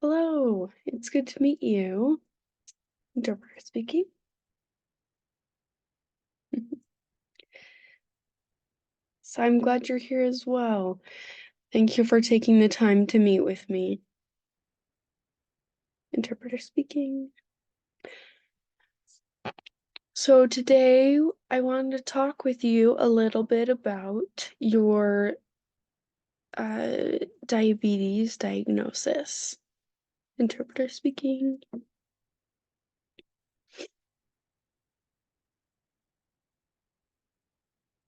Hello, it's good to meet you. Interpreter speaking. So I'm glad you're here as well. Thank you for taking the time to meet with me. Interpreter speaking. So today I wanted to talk with you a little bit about your diabetes diagnosis. Interpreter speaking.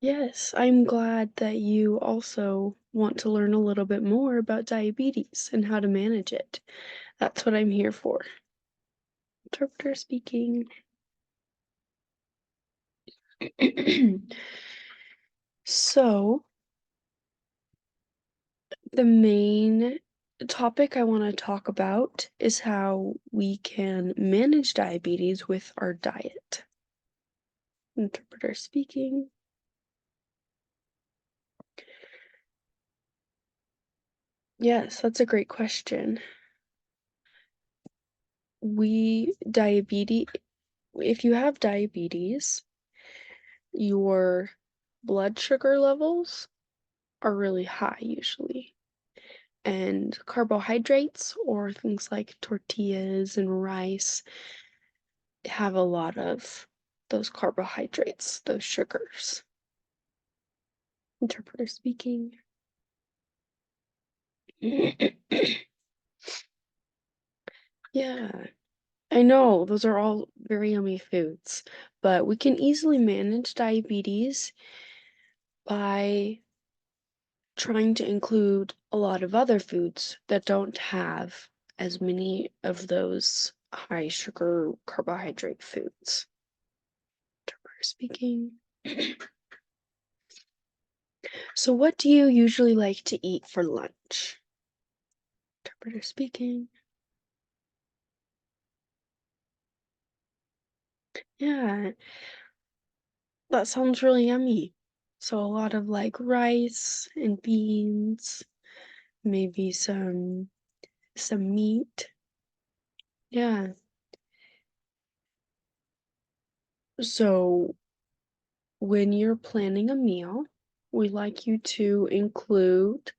Yes, I'm glad that you also want to learn a little bit more about diabetes and how to manage it. That's what I'm here for. Interpreter speaking. So, the main topic I want to talk about is how we can manage diabetes with our diet. Interpreter speaking. Yes, that's a great question. If you have diabetes, your blood sugar levels are really high usually. And carbohydrates or things like tortillas and rice have a lot of those carbohydrates, those sugars. Interpreter speaking. Yeah, I know those are all very yummy foods, but we can easily manage diabetes by trying to include a lot of other foods that don't have as many of those high sugar carbohydrate foods. Interpreter speaking. So what do you usually like to eat for lunch? Interpreter speaking. Yeah, that sounds really yummy. So a lot of like rice and beans, maybe some meat. Yeah. So when you're planning a meal, we like you to include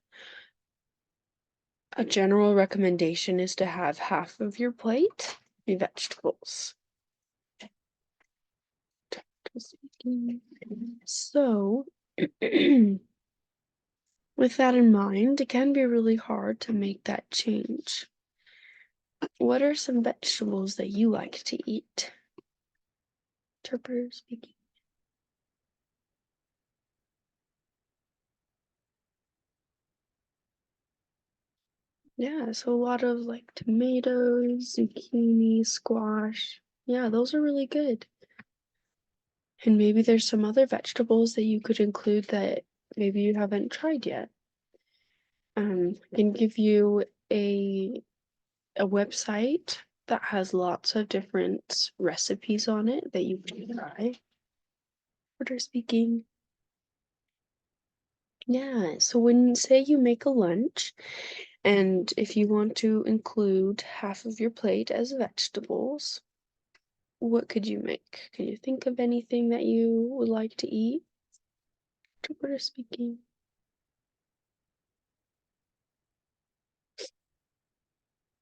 a general recommendation is to have half of your plate be vegetables. So with that in mind, it can be really hard to make that change. What are some vegetables that you like to eat? Interpreter speaking. Yeah, so a lot of like tomatoes, zucchini, squash. Yeah, those are really good. And maybe there's some other vegetables that you could include that maybe you haven't tried yet. I can give you a website that has lots of different recipes on it that you can try. Order speaking. Yeah, so when say you make a lunch, and if you want to include half of your plate as vegetables, what could you make? Can you think of anything that you would like to eat? Order speaking.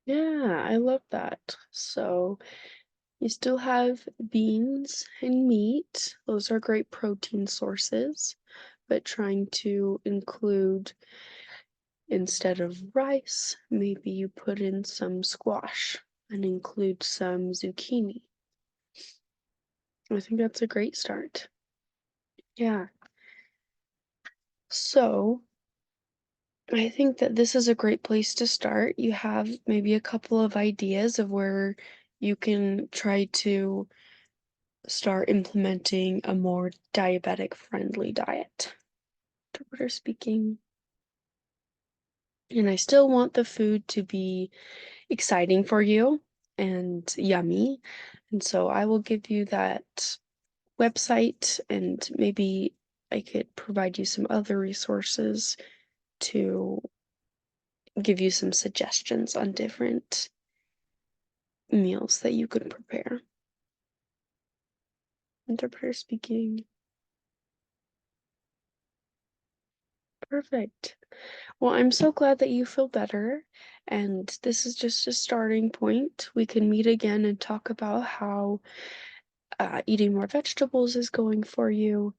Yeah, I love that. So you still have beans and meat. Those are great protein sources, but trying to include, instead of rice, maybe you put in some squash and include some zucchini. I think that's a great start. Yeah. So I think that this is a great place to start. You have maybe a couple of ideas of where you can try to start implementing a more diabetic friendly diet. Interpreter speaking. And I still want the food to be exciting for you and yummy. And so I will give you that website and maybe I could provide you some other resources to give you some suggestions on different meals that you could prepare. Interpreter speaking. Perfect. Well, I'm so glad that you feel better, and this is just a starting point. We can meet again and talk about how eating more vegetables is going for you,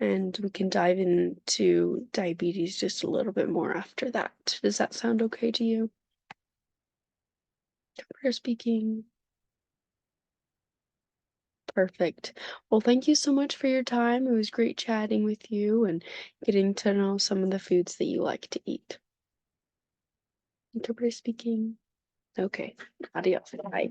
and we can dive into diabetes just a little bit more after that. Does that sound okay to you? Interpreter speaking. Perfect. Well, thank you so much for your time. It was great chatting with you and getting to know some of the foods that you like to eat. Interpreter speaking. Okay. Adios. Bye.